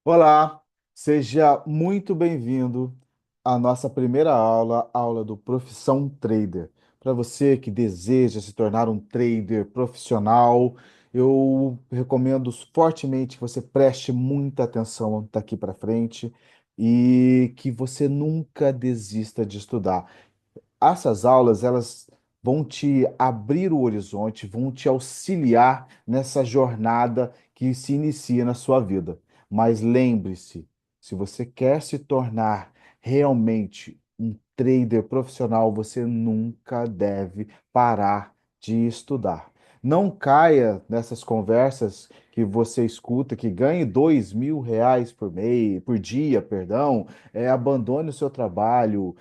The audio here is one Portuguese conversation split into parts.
Olá, seja muito bem-vindo à nossa primeira aula, aula do Profissão Trader. Para você que deseja se tornar um trader profissional, eu recomendo fortemente que você preste muita atenção daqui para frente e que você nunca desista de estudar. Essas aulas, elas vão te abrir o horizonte, vão te auxiliar nessa jornada que se inicia na sua vida. Mas lembre-se, se você quer se tornar realmente um trader profissional, você nunca deve parar de estudar. Não caia nessas conversas que você escuta que ganhe R$ 2.000 por mês, por dia, perdão, abandone o seu trabalho,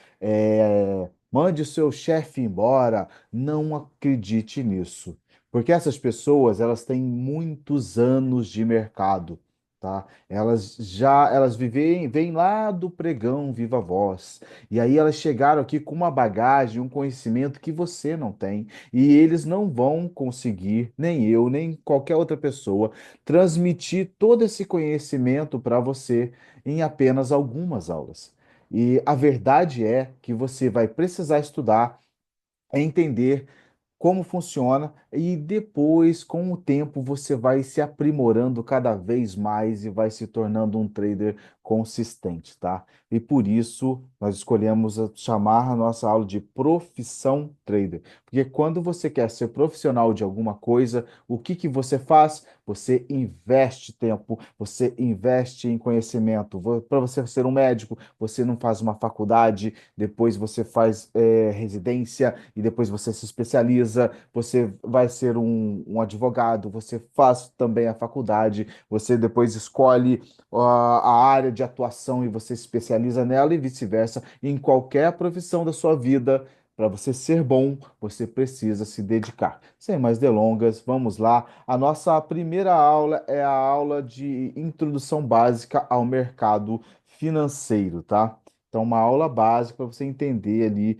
mande o seu chefe embora. Não acredite nisso, porque essas pessoas, elas têm muitos anos de mercado, tá? Elas vêm lá do pregão Viva Voz. E aí elas chegaram aqui com uma bagagem, um conhecimento que você não tem, e eles não vão conseguir, nem eu, nem qualquer outra pessoa, transmitir todo esse conhecimento para você em apenas algumas aulas. E a verdade é que você vai precisar estudar, entender como funciona, e depois, com o tempo, você vai se aprimorando cada vez mais e vai se tornando um trader consistente, tá? E por isso nós escolhemos chamar a nossa aula de profissão trader, porque quando você quer ser profissional de alguma coisa, o que que você faz? Você investe tempo, você investe em conhecimento. Para você ser um médico, você não faz uma faculdade, depois você faz residência e depois você se especializa, você vai ser um advogado, você faz também a faculdade, você depois escolhe a área de atuação e você se especializa nela e vice-versa. Em qualquer profissão da sua vida, para você ser bom, você precisa se dedicar. Sem mais delongas, vamos lá. A nossa primeira aula é a aula de introdução básica ao mercado financeiro, tá? Então, uma aula básica para você entender ali,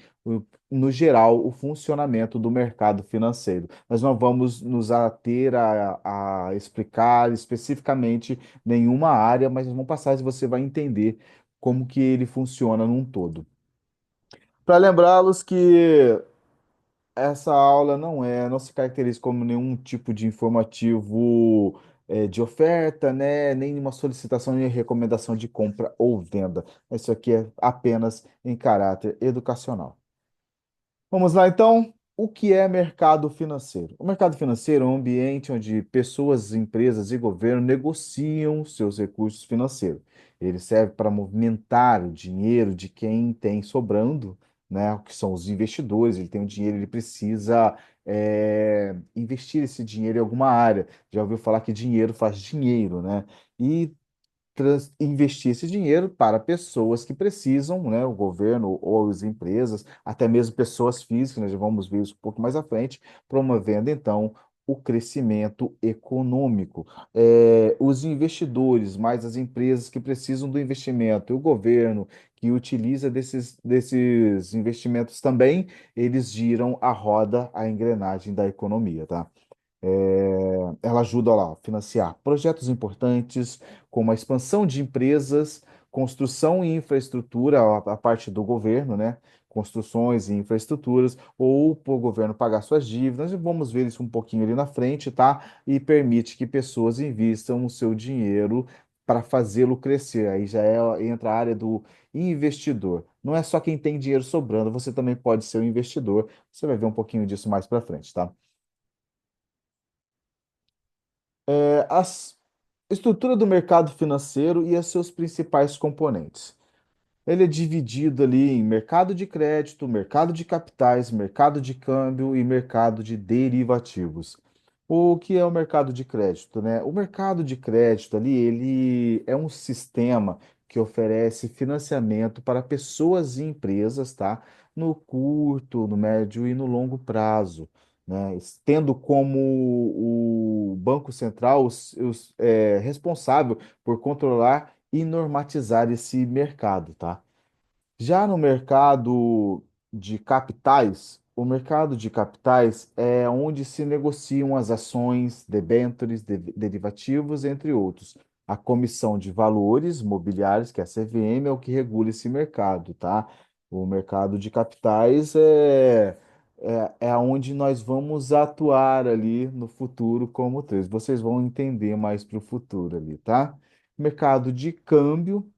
no geral, o funcionamento do mercado financeiro. Nós não vamos nos ater a explicar especificamente nenhuma área, mas vamos passar e você vai entender como que ele funciona num todo. Para lembrá-los que essa aula não se caracteriza como nenhum tipo de informativo de oferta, né? Nem uma solicitação e recomendação de compra ou venda. Isso aqui é apenas em caráter educacional. Vamos lá, então. O que é mercado financeiro? O mercado financeiro é um ambiente onde pessoas, empresas e governo negociam seus recursos financeiros. Ele serve para movimentar o dinheiro de quem tem sobrando, né? Que são os investidores. Ele tem o dinheiro, ele precisa investir esse dinheiro em alguma área. Já ouviu falar que dinheiro faz dinheiro, né? E investir esse dinheiro para pessoas que precisam, né, o governo ou as empresas, até mesmo pessoas físicas, nós já vamos ver isso um pouco mais à frente, promovendo então o crescimento econômico. Os investidores, mais as empresas que precisam do investimento, e o governo que utiliza desses investimentos também, eles giram a roda, a engrenagem da economia, tá? Ela ajuda lá a financiar projetos importantes, como a expansão de empresas, construção e infraestrutura, a parte do governo, né? Construções e infraestruturas, ou para o governo pagar suas dívidas. E vamos ver isso um pouquinho ali na frente, tá? E permite que pessoas invistam o seu dinheiro para fazê-lo crescer. Aí entra a área do investidor. Não é só quem tem dinheiro sobrando, você também pode ser um investidor. Você vai ver um pouquinho disso mais para frente, tá? A estrutura do mercado financeiro e os seus principais componentes. Ele é dividido ali em mercado de crédito, mercado de capitais, mercado de câmbio e mercado de derivativos. O que é o mercado de crédito, né? O mercado de crédito ali, ele é um sistema que oferece financiamento para pessoas e empresas, tá? No curto, no médio e no longo prazo, né? Tendo como o Banco Central responsável por controlar e normatizar esse mercado, tá? Já no mercado de capitais, o mercado de capitais é onde se negociam as ações, debêntures, derivativos, entre outros. A Comissão de Valores Mobiliários, que é a CVM, é o que regula esse mercado, tá? O mercado de capitais é onde nós vamos atuar ali no futuro como três. Vocês vão entender mais para o futuro ali, tá? Mercado de câmbio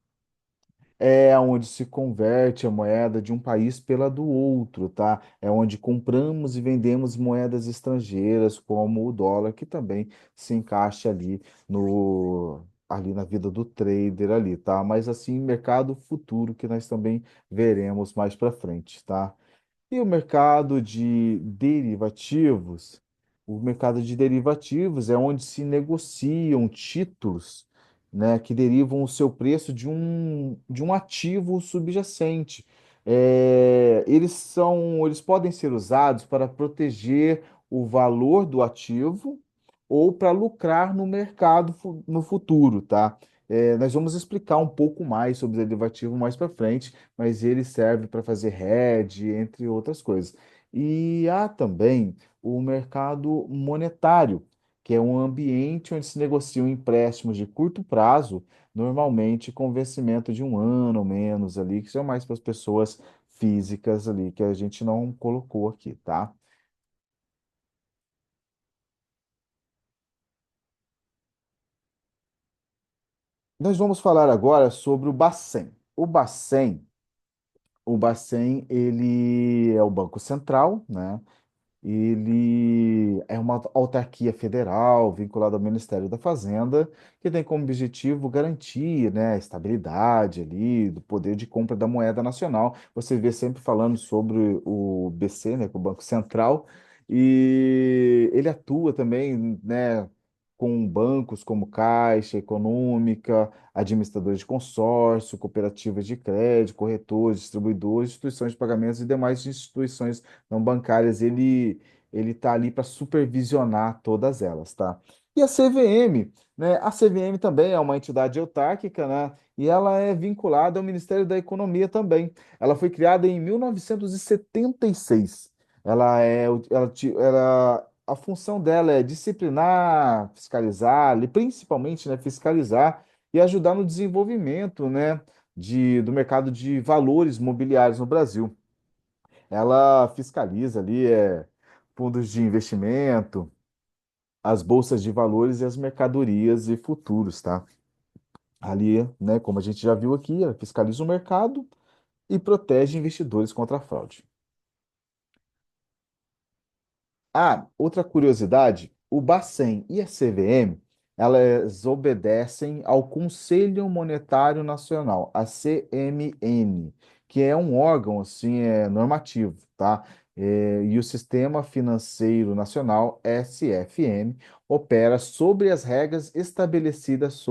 é onde se converte a moeda de um país pela do outro, tá? É onde compramos e vendemos moedas estrangeiras, como o dólar, que também se encaixa ali na vida do trader ali, tá? Mas assim, mercado futuro que nós também veremos mais para frente, tá? E o mercado de derivativos? O mercado de derivativos é onde se negociam títulos, né, que derivam o seu preço de um ativo subjacente. Eles podem ser usados para proteger o valor do ativo ou para lucrar no mercado no futuro, tá? Nós vamos explicar um pouco mais sobre derivativo mais para frente, mas ele serve para fazer hedge, entre outras coisas. E há também o mercado monetário, que é um ambiente onde se negociam empréstimos de curto prazo, normalmente com vencimento de um ano ou menos ali, que são mais para as pessoas físicas ali, que a gente não colocou aqui, tá? Nós vamos falar agora sobre o Bacen. O Bacen, ele é o Banco Central, né? Ele é uma autarquia federal vinculada ao Ministério da Fazenda, que tem como objetivo garantir, né, a estabilidade ali do poder de compra da moeda nacional. Você vê sempre falando sobre o BC, né, que é o Banco Central, e ele atua também, né, com bancos como Caixa Econômica, administradores de consórcio, cooperativas de crédito, corretores, distribuidores, instituições de pagamentos e demais instituições não bancárias. Ele está ali para supervisionar todas elas, tá? E a CVM, né? A CVM também é uma entidade autárquica, né? E ela é vinculada ao Ministério da Economia também. Ela foi criada em 1976. A função dela é disciplinar, fiscalizar, e principalmente, né, fiscalizar e ajudar no desenvolvimento, né, do mercado de valores mobiliários no Brasil. Ela fiscaliza ali fundos de investimento, as bolsas de valores e as mercadorias e futuros, tá? Ali, né, como a gente já viu aqui, ela fiscaliza o mercado e protege investidores contra a fraude. Ah, outra curiosidade, o Bacen e a CVM, elas obedecem ao Conselho Monetário Nacional, a CMN, que é um órgão assim normativo, tá? E o Sistema Financeiro Nacional, SFN, opera sobre as regras estabelecidas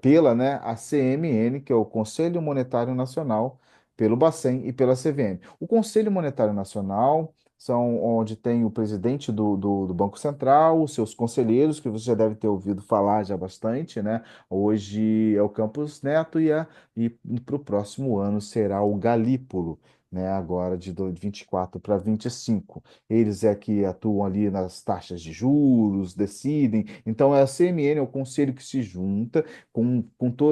pela, né, a CMN, que é o Conselho Monetário Nacional, pelo Bacen e pela CVM. O Conselho Monetário Nacional são onde tem o presidente do Banco Central, os seus conselheiros, que você já deve ter ouvido falar já bastante, né? Hoje é o Campos Neto e para o próximo ano será o Galípolo, né? Agora de 24 para 25. Eles é que atuam ali nas taxas de juros, decidem. Então é a CMN, é o conselho que se junta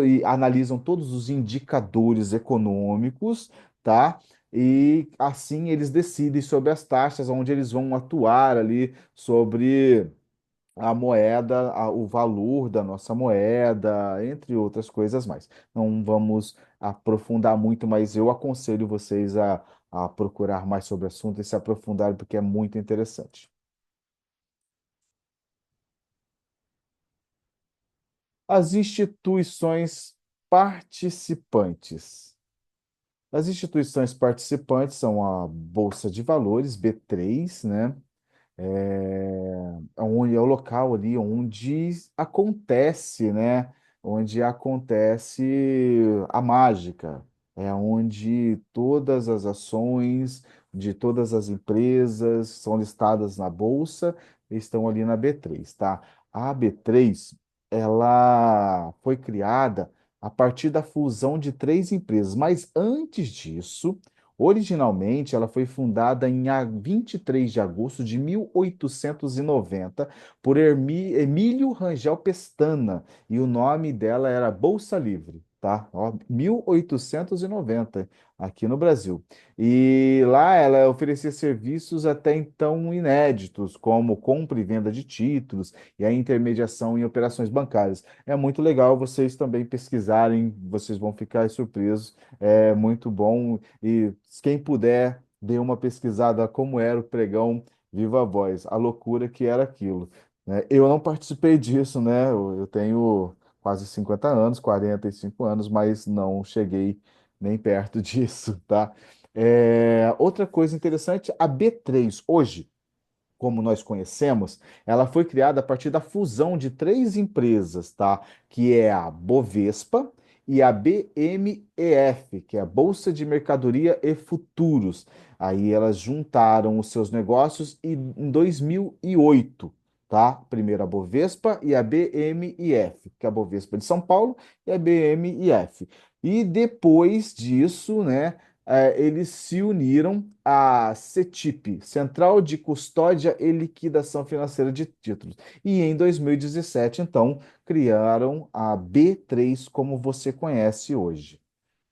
e analisam todos os indicadores econômicos, tá? E assim eles decidem sobre as taxas, onde eles vão atuar ali sobre a moeda, o valor da nossa moeda, entre outras coisas mais. Não vamos aprofundar muito, mas eu aconselho vocês a procurar mais sobre o assunto e se aprofundar, porque é muito interessante. As instituições participantes. As instituições participantes são a Bolsa de Valores, B3, né? É o local ali onde acontece, né? Onde acontece a mágica. É onde todas as ações de todas as empresas são listadas na bolsa e estão ali na B3, tá? A B3, ela foi criada a partir da fusão de três empresas, mas antes disso, Originalmente, ela foi fundada em 23 de agosto de 1890 por Emílio Rangel Pestana, e o nome dela era Bolsa Livre, tá? Ó, 1890, aqui no Brasil. E lá ela oferecia serviços até então inéditos, como compra e venda de títulos e a intermediação em operações bancárias. É muito legal vocês também pesquisarem, vocês vão ficar surpresos. É muito bom. E quem puder, dê uma pesquisada como era o pregão Viva Voz, a loucura que era aquilo, né? Eu não participei disso, né? Eu tenho quase 50 anos, 45 anos, mas não cheguei nem perto disso, tá? Outra coisa interessante, a B3 hoje, como nós conhecemos, ela foi criada a partir da fusão de três empresas, tá? Que é a Bovespa e a BMEF, que é a Bolsa de Mercadoria e Futuros. Aí elas juntaram os seus negócios em 2008, tá? Primeiro a Bovespa e a BMEF, que é a Bovespa de São Paulo e a BMEF. E depois disso, né? Eles se uniram à CETIP, Central de Custódia e Liquidação Financeira de Títulos. E em 2017, então, criaram a B3 como você conhece hoje,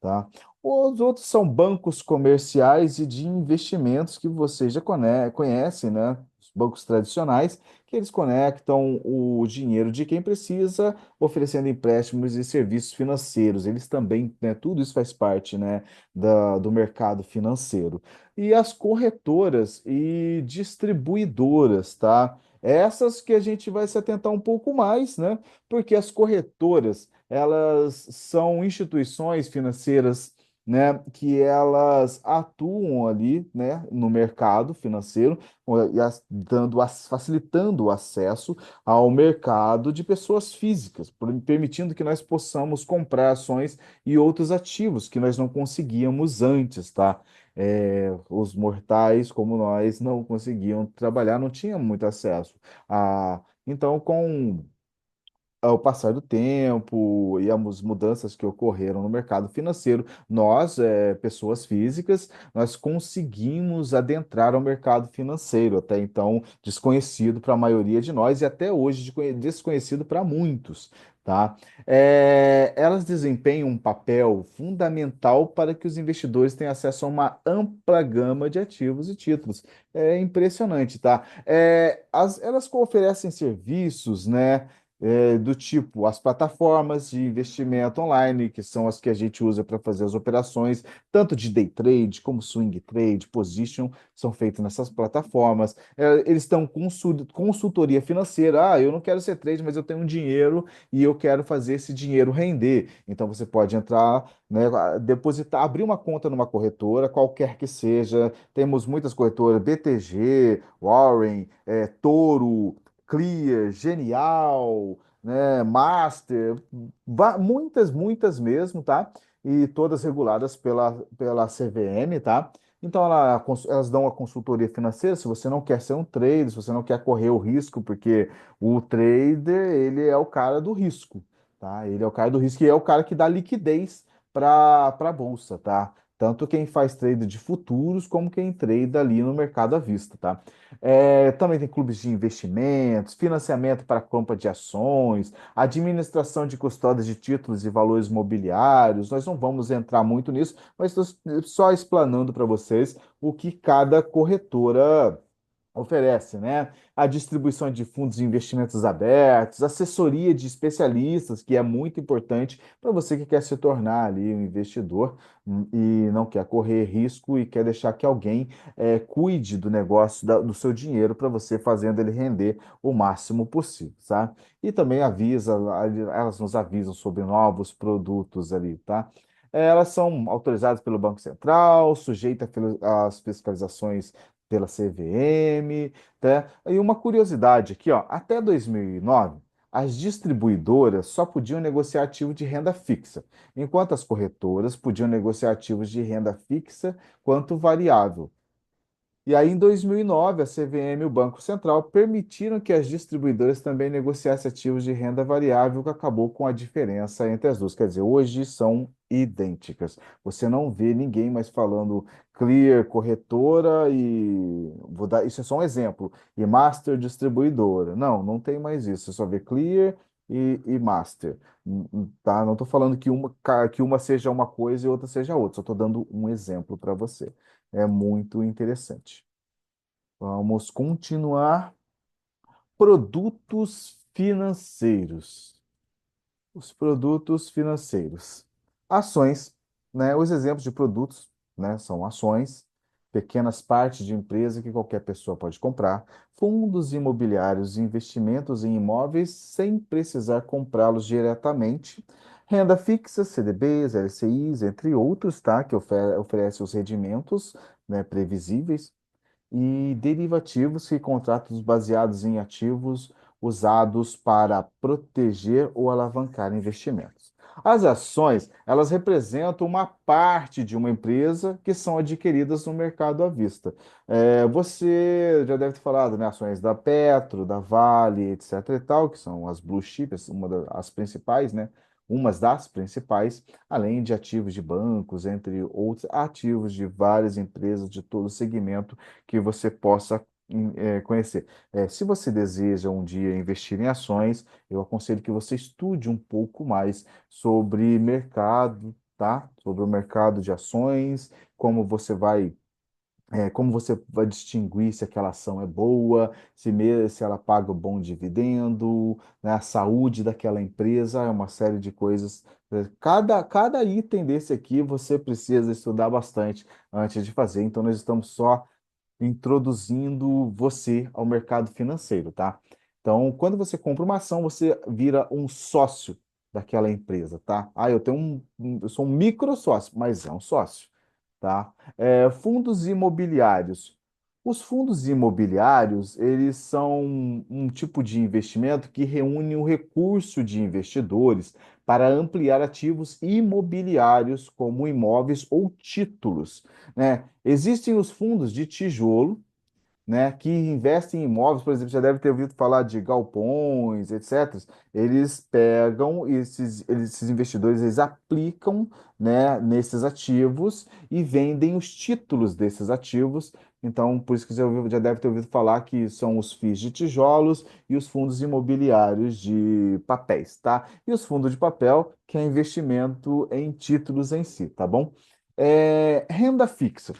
tá? Os outros são bancos comerciais e de investimentos que você já conhece, né? Os bancos tradicionais, que eles conectam o dinheiro de quem precisa, oferecendo empréstimos e serviços financeiros. Eles também, né? Tudo isso faz parte, né? Do mercado financeiro. E as corretoras e distribuidoras, tá? Essas que a gente vai se atentar um pouco mais, né? Porque as corretoras, elas são instituições financeiras, né, que elas atuam ali, né, no mercado financeiro, facilitando o acesso ao mercado de pessoas físicas, permitindo que nós possamos comprar ações e outros ativos que nós não conseguíamos antes, tá? Os mortais como nós não conseguiam trabalhar, não tinham muito acesso então, com ao passar do tempo e as mudanças que ocorreram no mercado financeiro, nós, pessoas físicas, nós conseguimos adentrar ao mercado financeiro, até então desconhecido para a maioria de nós e até hoje desconhecido para muitos. Tá? Elas desempenham um papel fundamental para que os investidores tenham acesso a uma ampla gama de ativos e títulos. É impressionante, tá? Elas oferecem serviços, né? Do tipo as plataformas de investimento online, que são as que a gente usa para fazer as operações, tanto de day trade como swing trade, position, são feitos nessas plataformas. Eles estão com consultoria financeira. Ah, eu não quero ser trade, mas eu tenho um dinheiro e eu quero fazer esse dinheiro render. Então você pode entrar, né, depositar, abrir uma conta numa corretora, qualquer que seja. Temos muitas corretoras, BTG, Warren, Toro. Clear, Genial, né, Master, muitas, muitas mesmo, tá? E todas reguladas pela CVM, tá? Então elas dão a consultoria financeira se você não quer ser um trader, se você não quer correr o risco, porque o trader, ele é o cara do risco, tá? Ele é o cara do risco e é o cara que dá liquidez para a bolsa, tá? Tanto quem faz trade de futuros como quem trade ali no mercado à vista, tá? Também tem clubes de investimentos, financiamento para compra de ações, administração de custódia de títulos e valores mobiliários. Nós não vamos entrar muito nisso, mas estou só explanando para vocês o que cada corretora oferece, né? A distribuição de fundos de investimentos abertos, assessoria de especialistas, que é muito importante para você que quer se tornar ali um investidor e não quer correr risco e quer deixar que alguém cuide do negócio, do seu dinheiro para você, fazendo ele render o máximo possível, tá? E também elas nos avisam sobre novos produtos ali, tá? Elas são autorizadas pelo Banco Central, sujeitas às fiscalizações pela CVM, tá? E uma curiosidade aqui, ó, até 2009, as distribuidoras só podiam negociar ativos de renda fixa, enquanto as corretoras podiam negociar ativos de renda fixa quanto variável. E aí, em 2009, a CVM e o Banco Central permitiram que as distribuidoras também negociassem ativos de renda variável, que acabou com a diferença entre as duas. Quer dizer, hoje são idênticas. Você não vê ninguém mais falando Clear corretora e vou dar, isso é só um exemplo, e Master distribuidora. Não, não tem mais isso. Você só vê Clear e Master. Tá? Não estou falando que uma seja uma coisa e outra seja outra. Só estou dando um exemplo para você. É muito interessante. Vamos continuar. Produtos financeiros. Os produtos financeiros. Ações, né? Os exemplos de produtos, né, são ações, pequenas partes de empresa que qualquer pessoa pode comprar, fundos imobiliários e investimentos em imóveis sem precisar comprá-los diretamente, renda fixa, CDBs, LCIs, entre outros, tá? Que oferece os rendimentos, né, previsíveis e derivativos e contratos baseados em ativos usados para proteger ou alavancar investimentos. As ações, elas representam uma parte de uma empresa que são adquiridas no mercado à vista. Você já deve ter falado, né, ações da Petro, da Vale, etc e tal, que são as blue chips, as principais, né? Umas das principais, além de ativos de bancos, entre outros ativos de várias empresas de todo o segmento que você possa conhecer. Se você deseja um dia investir em ações, eu aconselho que você estude um pouco mais sobre mercado, tá? Sobre o mercado de ações, como você vai distinguir se aquela ação é boa, se ela paga um bom dividendo, né? A saúde daquela empresa, é uma série de coisas. Cada item desse aqui você precisa estudar bastante antes de fazer. Então, nós estamos só introduzindo você ao mercado financeiro, tá? Então, quando você compra uma ação, você vira um sócio daquela empresa, tá? Eu sou um micro sócio, mas é um sócio, tá? Fundos imobiliários. Os fundos imobiliários, eles são um tipo de investimento que reúne o recurso de investidores para ampliar ativos imobiliários, como imóveis ou títulos, né? Existem os fundos de tijolo, né, que investem em imóveis, por exemplo, já deve ter ouvido falar de galpões, etc. Eles pegam esses investidores, eles aplicam, né, nesses ativos e vendem os títulos desses ativos. Então, por isso que já deve ter ouvido falar que são os FIIs de tijolos e os fundos imobiliários de papéis, tá? E os fundos de papel, que é investimento em títulos em si, tá bom? Renda fixa.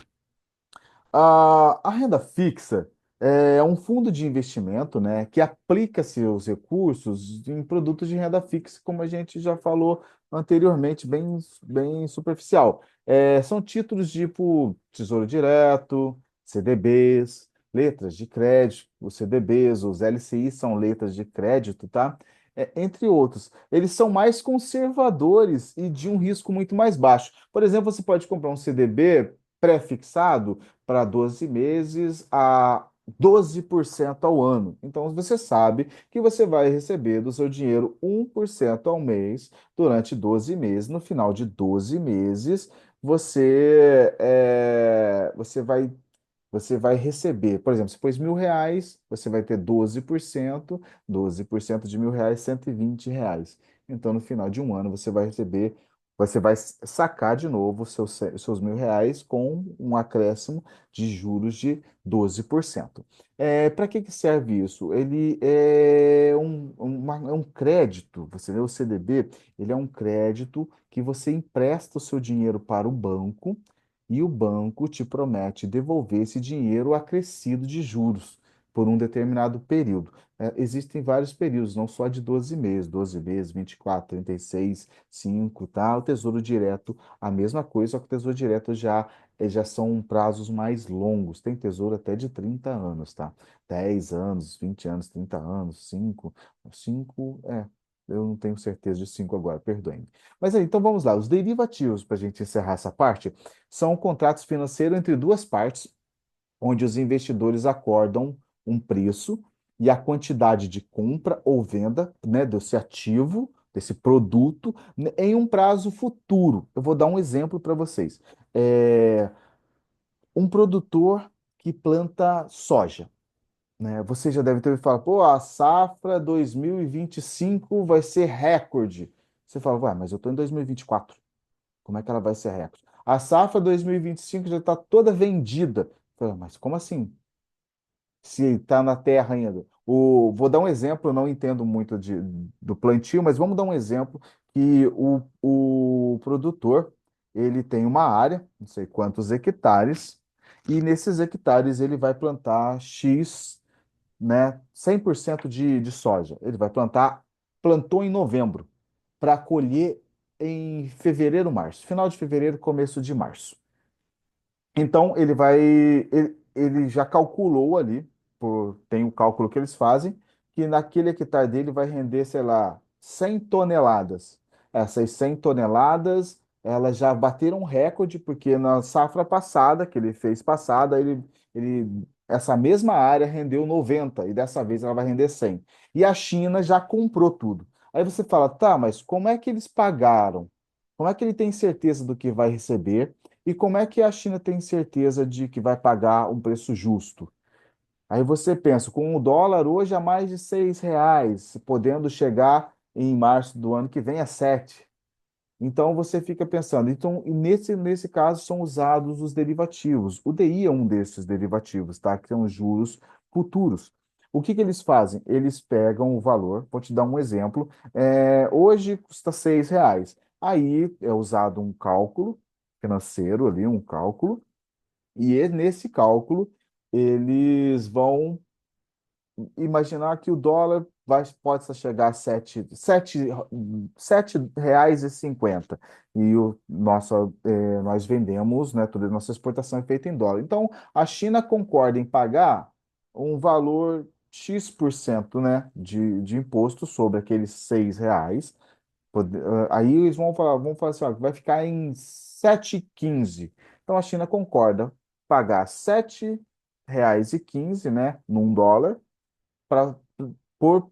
A renda fixa é um fundo de investimento, né, que aplica seus recursos em produtos de renda fixa, como a gente já falou anteriormente, bem superficial. São títulos tipo Tesouro Direto, CDBs, letras de crédito, os CDBs, os LCIs são letras de crédito, tá? Entre outros. Eles são mais conservadores e de um risco muito mais baixo. Por exemplo, você pode comprar um CDB pré-fixado para 12 meses a 12% ao ano. Então, você sabe que você vai receber do seu dinheiro 1% ao mês durante 12 meses. No final de 12 meses, você vai receber, por exemplo, se pôs R$ 1.000, você vai ter 12% de R$ 1.000, R$ 120. Então, no final de um ano, você vai sacar de novo os seus R$ 1.000 com um acréscimo de juros de 12%. Para que que serve isso? Ele é um crédito, você vê o CDB, ele é um crédito que você empresta o seu dinheiro para o banco e o banco te promete devolver esse dinheiro acrescido de juros por um determinado período. Existem vários períodos, não só de 12 meses, 24, 36, 5, tá? O Tesouro Direto, a mesma coisa, só que o Tesouro Direto já são prazos mais longos. Tem tesouro até de 30 anos, tá? 10 anos, 20 anos, 30 anos, 5, eu não tenho certeza de 5 agora, perdoe-me. Mas aí, então vamos lá. Os derivativos, para a gente encerrar essa parte, são contratos financeiros entre duas partes, onde os investidores acordam um preço e a quantidade de compra ou venda, né, desse ativo, desse produto, né, em um prazo futuro. Eu vou dar um exemplo para vocês. É, um produtor que planta soja, né? Você já deve ter ouvido falar, pô, a safra 2025 vai ser recorde. Você fala, ué, mas eu estou em 2024. Como é que ela vai ser recorde? A safra 2025 já está toda vendida. Fala, mas como assim? Se está na terra ainda. Vou dar um exemplo, eu não entendo muito do plantio, mas vamos dar um exemplo que o produtor, ele tem uma área, não sei quantos hectares, e nesses hectares ele vai plantar X, né, 100% de soja. Ele vai plantar, plantou em novembro, para colher em fevereiro, março. Final de fevereiro, começo de março. Então, ele já calculou ali, tem um cálculo que eles fazem, que naquele hectare dele vai render, sei lá, 100 toneladas. Essas 100 toneladas, elas já bateram um recorde, porque na safra passada, que ele fez passada, essa mesma área rendeu 90, e dessa vez ela vai render 100. E a China já comprou tudo. Aí você fala, tá, mas como é que eles pagaram? Como é que ele tem certeza do que vai receber? E como é que a China tem certeza de que vai pagar um preço justo? Aí você pensa, com o dólar hoje a mais de R$ 6, podendo chegar em março do ano que vem a 7. Então você fica pensando, então, e nesse caso são usados os derivativos. O DI é um desses derivativos, tá? Que são os juros futuros. O que que eles fazem? Eles pegam o valor, vou te dar um exemplo. Hoje custa R$ 6. Aí é usado um cálculo financeiro ali, um cálculo, e nesse cálculo eles vão imaginar que o dólar pode chegar a R$ 7,50. E nós vendemos, né, toda a nossa exportação é feita em dólar. Então, a China concorda em pagar um valor X%, né, de imposto sobre aqueles R$ 6. Aí eles vão falar assim, ó, vai ficar em 7,15. Então a China concorda pagar R$ 7,15, né, num dólar, pra,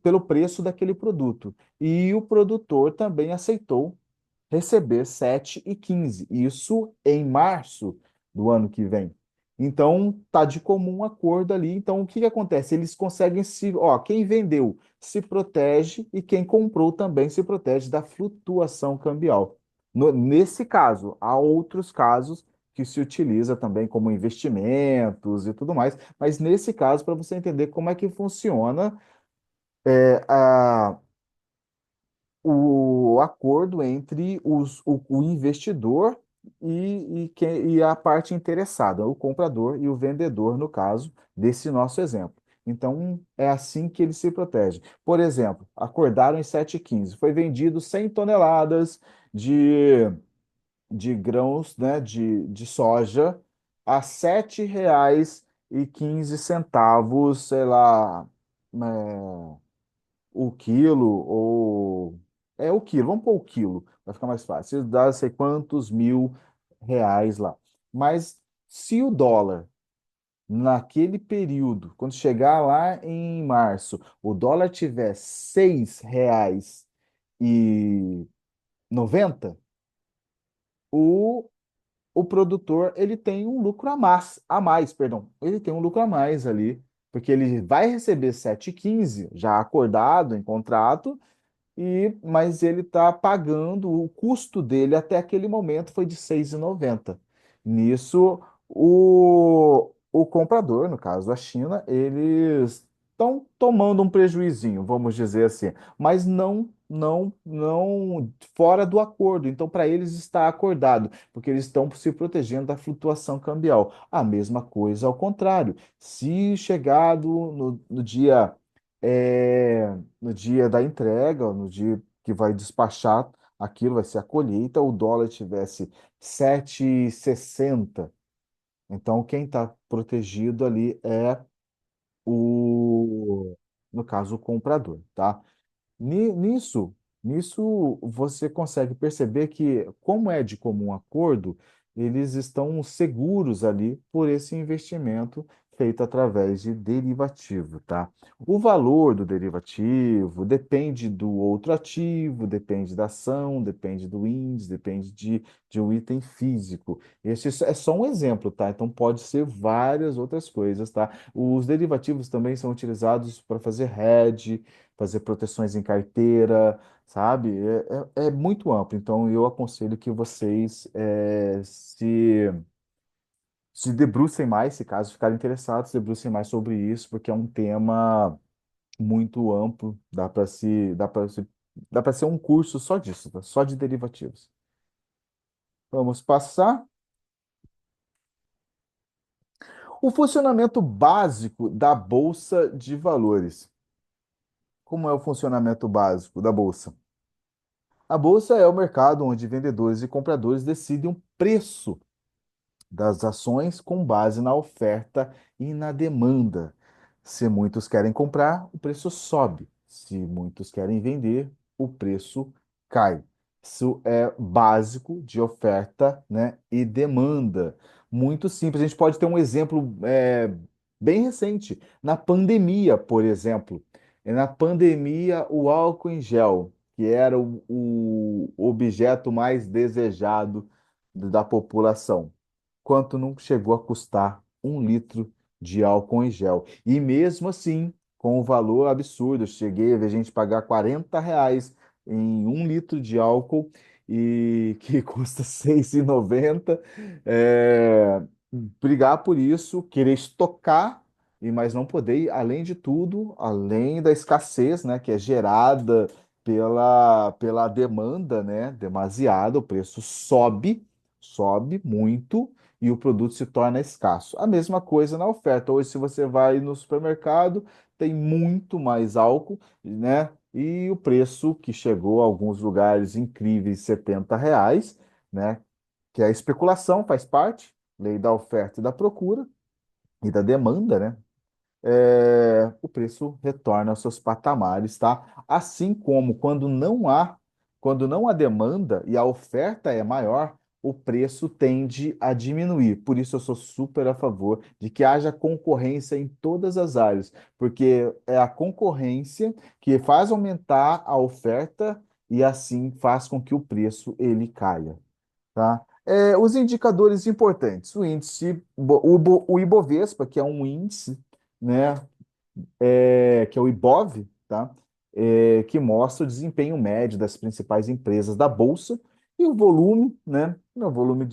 pelo preço daquele produto. E o produtor também aceitou receber 7,15. Isso em março do ano que vem. Então, tá de comum acordo ali. Então, o que que acontece? Eles conseguem quem vendeu se protege e quem comprou também se protege da flutuação cambial. Nesse caso, há outros casos que se utiliza também como investimentos e tudo mais, mas nesse caso, para você entender como é que funciona é, a, o acordo entre o investidor e a parte interessada, o comprador e o vendedor, no caso desse nosso exemplo. Então, é assim que ele se protege. Por exemplo, acordaram em 7,15, foi vendido 100 toneladas de, de grãos, né, de soja a R$ 7,15, sei lá, o quilo, ou. É o quilo, vamos pôr o quilo, vai ficar mais fácil. Dá sei quantos mil reais lá. Mas se o dólar, naquele período, quando chegar lá em março, o dólar tiver R$ 6,90, o, o produtor ele tem um lucro a mais, perdão. Ele tem um lucro a mais ali, porque ele vai receber 7,15 já acordado em contrato. Mas ele está pagando, o custo dele até aquele momento foi de 6,90. Nisso, o comprador, no caso a China, eles estão tomando um prejuizinho, vamos dizer assim, mas não fora do acordo. Então, para eles está acordado, porque eles estão se protegendo da flutuação cambial. A mesma coisa ao contrário. Se chegado no dia da entrega, no dia que vai despachar aquilo, vai ser a colheita, o dólar tivesse 7,60. Então, quem está protegido ali é no caso, o comprador, tá? Nisso, você consegue perceber que, como é de comum acordo, eles estão seguros ali por esse investimento feito através de derivativo, tá? O valor do derivativo depende do outro ativo, depende da ação, depende do índice, depende de um item físico. Esse é só um exemplo, tá? Então pode ser várias outras coisas, tá? Os derivativos também são utilizados para fazer hedge, fazer proteções em carteira, sabe? É muito amplo. Então eu aconselho que vocês se debrucem mais, se caso ficarem interessados, se debrucem mais sobre isso, porque é um tema muito amplo, dá para ser um curso só disso, tá? Só de derivativos. Vamos passar. O funcionamento básico da Bolsa de Valores. Como é o funcionamento básico da Bolsa? A Bolsa é o mercado onde vendedores e compradores decidem o preço das ações com base na oferta e na demanda. Se muitos querem comprar, o preço sobe. Se muitos querem vender, o preço cai. Isso é básico de oferta, né, e demanda. Muito simples. A gente pode ter um exemplo bem recente. Na pandemia, por exemplo. Na pandemia, o álcool em gel, que era o objeto mais desejado da população, quanto não chegou a custar 1 litro de álcool em gel. E mesmo assim, com o valor absurdo, eu cheguei a ver gente pagar R$ 40 em 1 litro de álcool e que custa R$ 6,90. É, brigar por isso, querer estocar, mas não poder, além de tudo, além da escassez, né, que é gerada pela demanda, né, demasiada, o preço sobe muito e o produto se torna escasso. A mesma coisa na oferta. Hoje, se você vai no supermercado, tem muito mais álcool, né? E o preço que chegou a alguns lugares incríveis, R$ 70, né? Que a especulação faz parte, lei da oferta e da procura e da demanda, né? O preço retorna aos seus patamares, tá? Assim como quando não há demanda e a oferta é maior, o preço tende a diminuir. Por isso eu sou super a favor de que haja concorrência em todas as áreas, porque é a concorrência que faz aumentar a oferta e assim faz com que o preço ele caia, tá? Os indicadores importantes, o índice, o Ibovespa, que é um índice, né, que é o Ibov, tá? Que mostra o desempenho médio das principais empresas da Bolsa e o volume, né? O volume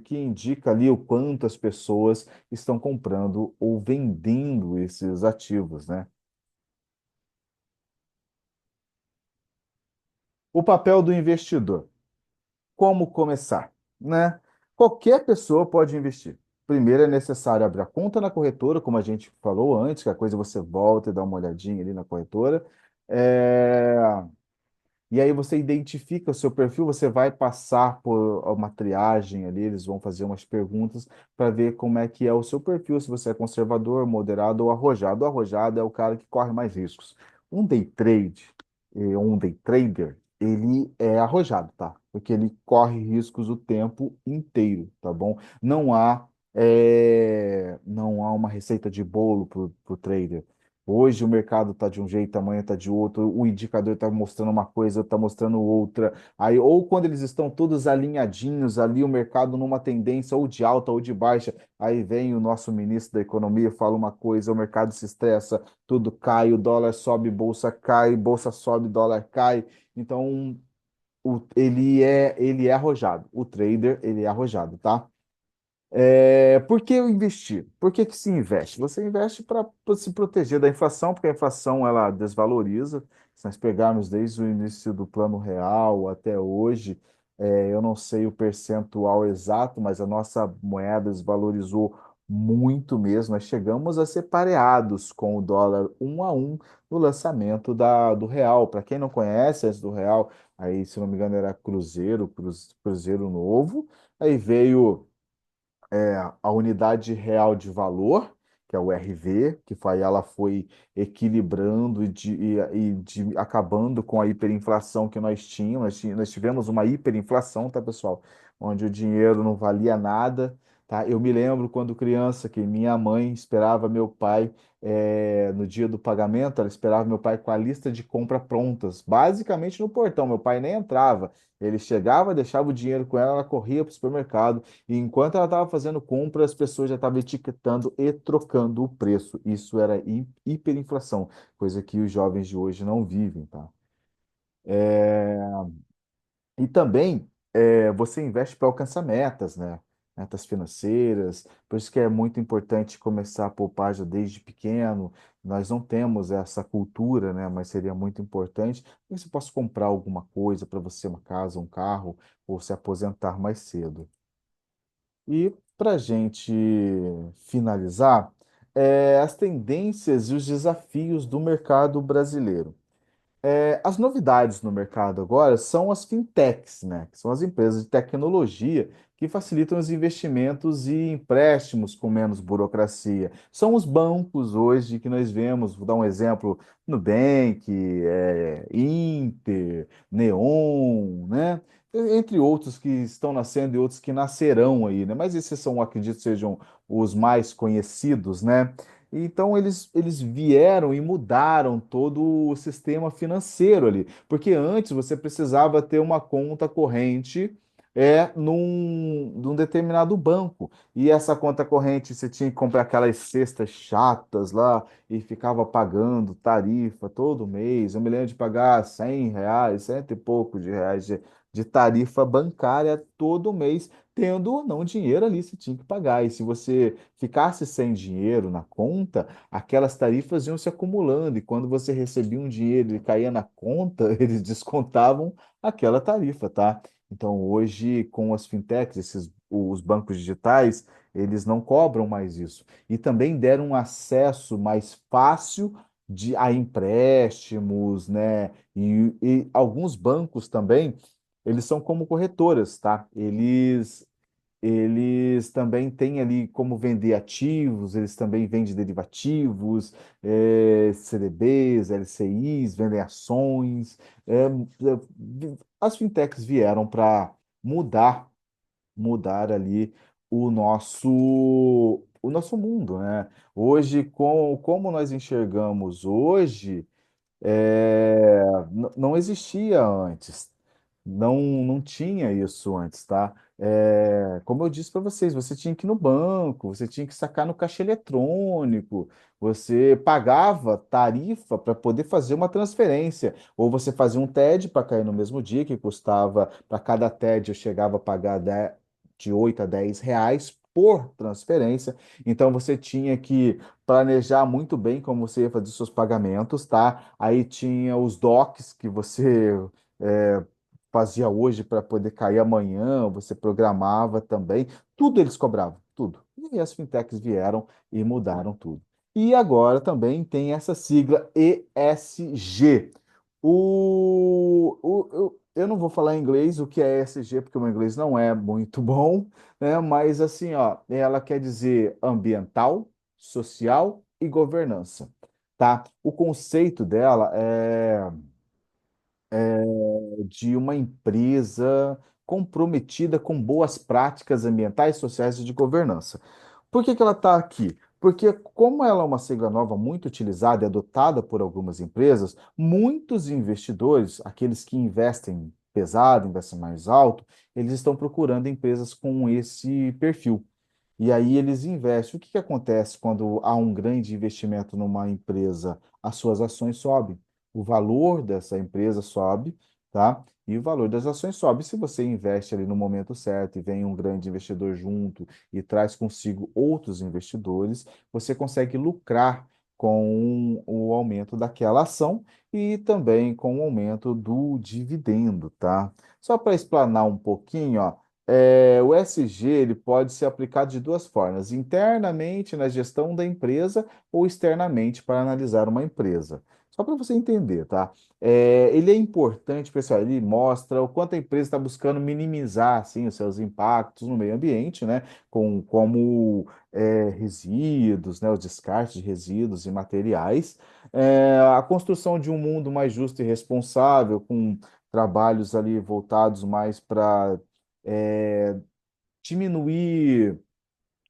que indica ali o quanto as pessoas estão comprando ou vendendo esses ativos, né? O papel do investidor. Como começar, né? Qualquer pessoa pode investir. Primeiro é necessário abrir a conta na corretora, como a gente falou antes, que a coisa você volta e dá uma olhadinha ali na corretora. É, E aí você identifica o seu perfil, você vai passar por uma triagem ali, eles vão fazer umas perguntas para ver como é que é o seu perfil, se você é conservador, moderado ou arrojado. O arrojado é o cara que corre mais riscos. Um day trade, um day trader, ele é arrojado, tá? Porque ele corre riscos o tempo inteiro, tá bom? Não há uma receita de bolo para o trader. Hoje o mercado está de um jeito, amanhã está de outro, o indicador está mostrando uma coisa, está mostrando outra. Aí, ou quando eles estão todos alinhadinhos ali, o mercado numa tendência ou de alta ou de baixa, aí vem o nosso ministro da Economia, fala uma coisa, o mercado se estressa, tudo cai, o dólar sobe, bolsa sobe, dólar cai. Então, ele é arrojado. O trader, ele é arrojado, tá? Por que eu investir? Por que que se investe? Você investe para se proteger da inflação, porque a inflação ela desvaloriza. Se nós pegarmos desde o início do Plano Real até hoje, eu não sei o percentual exato, mas a nossa moeda desvalorizou muito mesmo. Nós chegamos a ser pareados com o dólar 1 a 1 no lançamento do Real. Para quem não conhece, antes do Real, aí, se não me engano, era Cruzeiro Novo. Aí veio a unidade real de valor, que é o RV, ela foi equilibrando acabando com a hiperinflação que nós tínhamos. Nós tivemos uma hiperinflação, tá, pessoal? Onde o dinheiro não valia nada, tá? Eu me lembro quando criança que minha mãe esperava meu pai no dia do pagamento, ela esperava meu pai com a lista de compra prontas, basicamente no portão. Meu pai nem entrava. Ele chegava, deixava o dinheiro com ela, ela corria para o supermercado e enquanto ela estava fazendo compra, as pessoas já estavam etiquetando e trocando o preço. Isso era hiperinflação, coisa que os jovens de hoje não vivem, tá? E também você investe para alcançar metas, né? Metas financeiras. Por isso que é muito importante começar a poupar já desde pequeno. Nós não temos essa cultura, né? Mas seria muito importante que você possa comprar alguma coisa para você, uma casa, um carro, ou se aposentar mais cedo. E para a gente finalizar, as tendências e os desafios do mercado brasileiro. As novidades no mercado agora são as fintechs, né? Que são as empresas de tecnologia que facilitam os investimentos e empréstimos com menos burocracia. São os bancos hoje que nós vemos, vou dar um exemplo, Nubank, Inter, Neon, né? Entre outros que estão nascendo e outros que nascerão aí, né? Mas esses são, acredito, sejam os mais conhecidos, né? Então eles vieram e mudaram todo o sistema financeiro ali, porque antes você precisava ter uma conta corrente num determinado banco. E essa conta corrente você tinha que comprar aquelas cestas chatas lá e ficava pagando tarifa todo mês. Eu me lembro de pagar R$ 100, cento e pouco de reais de tarifa bancária todo mês, tendo ou não dinheiro ali, você tinha que pagar. E se você ficasse sem dinheiro na conta, aquelas tarifas iam se acumulando, e quando você recebia um dinheiro e caía na conta, eles descontavam aquela tarifa, tá? Então, hoje, com as fintechs, os bancos digitais, eles não cobram mais isso. E também deram um acesso mais fácil a empréstimos, né? E alguns bancos também, eles são como corretoras, tá? Eles também têm ali como vender ativos, eles também vendem derivativos, CDBs, LCIs, vendem ações. As fintechs vieram para mudar, mudar ali o nosso mundo, né? Hoje, como nós enxergamos hoje, não existia antes. Não tinha isso antes, tá? Como eu disse para vocês, você tinha que ir no banco, você tinha que sacar no caixa eletrônico, você pagava tarifa para poder fazer uma transferência, ou você fazia um TED para cair no mesmo dia, que custava, para cada TED eu chegava a pagar de 8 a 10 reais por transferência. Então você tinha que planejar muito bem como você ia fazer os seus pagamentos, tá? Aí tinha os docs que você é, fazia hoje para poder cair amanhã, você programava também, tudo eles cobravam, tudo. E as fintechs vieram e mudaram tudo. E agora também tem essa sigla ESG. Eu não vou falar em inglês o que é ESG, porque o meu inglês não é muito bom, né? Mas assim, ó, ela quer dizer ambiental, social e governança, tá? O conceito dela de uma empresa comprometida com boas práticas ambientais, sociais e de governança. Por que que ela está aqui? Porque, como ela é uma sigla nova muito utilizada e adotada por algumas empresas, muitos investidores, aqueles que investem pesado, investem mais alto, eles estão procurando empresas com esse perfil. E aí eles investem. O que que acontece quando há um grande investimento numa empresa? As suas ações sobem, o valor dessa empresa sobe, tá? E o valor das ações sobe. Se você investe ali no momento certo e vem um grande investidor junto e traz consigo outros investidores, você consegue lucrar com o aumento daquela ação e também com o aumento do dividendo, tá? Só para explanar um pouquinho, ó. O SG ele pode ser aplicado de duas formas: internamente na gestão da empresa ou externamente para analisar uma empresa. Só para você entender, tá? Ele é importante, pessoal. Ele mostra o quanto a empresa está buscando minimizar assim, os seus impactos no meio ambiente, né? Como resíduos, né? Os descartes de resíduos e materiais. A construção de um mundo mais justo e responsável, com trabalhos ali voltados mais para é, diminuir.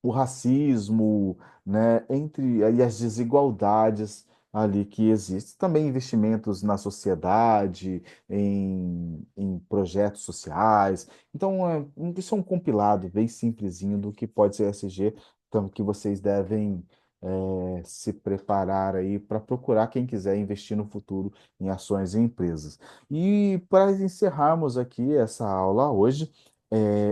o racismo, né, entre e as desigualdades ali que existem. Também investimentos na sociedade, em projetos sociais. Então, isso é um compilado bem simplesinho do que pode ser ESG, então que vocês devem se preparar aí para procurar quem quiser investir no futuro em ações e empresas. E para encerrarmos aqui essa aula hoje,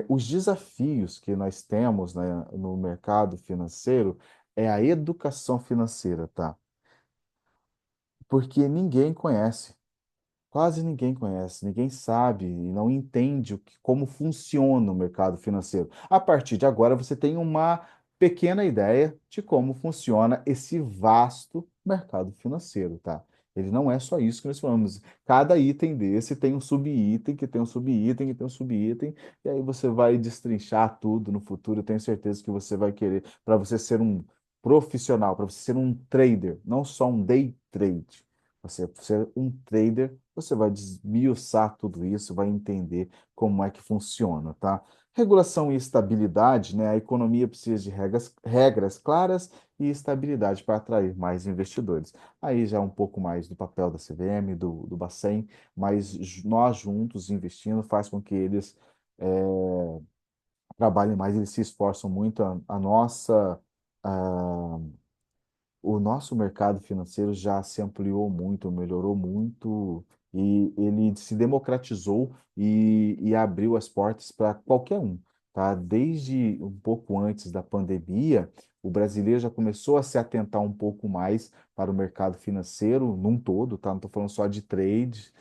os desafios que nós temos, né, no mercado financeiro é a educação financeira, tá? Porque ninguém conhece. Quase ninguém conhece, ninguém sabe e não entende como funciona o mercado financeiro. A partir de agora, você tem uma pequena ideia de como funciona esse vasto mercado financeiro, tá? Ele não é só isso que nós falamos. Cada item desse tem um subitem, que tem um subitem, que tem um subitem, e aí você vai destrinchar tudo no futuro. Eu tenho certeza que você vai querer, para você ser um profissional, para você ser um trader, não só um day trade. Você ser um trader, você vai desmiuçar tudo isso, vai entender como é que funciona, tá? Regulação e estabilidade, né? A economia precisa de regras claras e estabilidade para atrair mais investidores. Aí já é um pouco mais do papel da CVM, do Bacen, mas nós juntos investindo faz com que eles trabalhem mais, eles se esforçam muito. A nossa. ah, o nosso mercado financeiro já se ampliou muito, melhorou muito e ele se democratizou e abriu as portas para qualquer um, tá? Desde um pouco antes da pandemia, o brasileiro já começou a se atentar um pouco mais para o mercado financeiro num todo, tá? Não estou falando só de trade.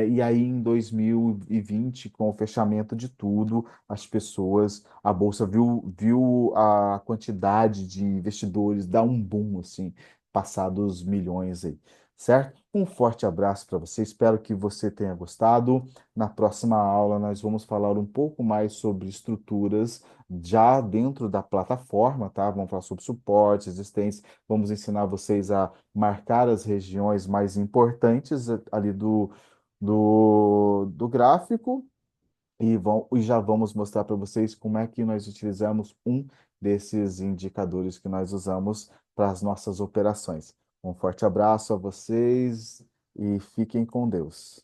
E aí, em 2020, com o fechamento de tudo, as pessoas, a bolsa viu a quantidade de investidores dar um boom, assim, passados milhões aí, certo? Um forte abraço para você, espero que você tenha gostado. Na próxima aula, nós vamos falar um pouco mais sobre estruturas já dentro da plataforma, tá? Vamos falar sobre suporte, existência, vamos ensinar vocês a marcar as regiões mais importantes ali do gráfico e já vamos mostrar para vocês como é que nós utilizamos um desses indicadores que nós usamos para as nossas operações. Um forte abraço a vocês e fiquem com Deus.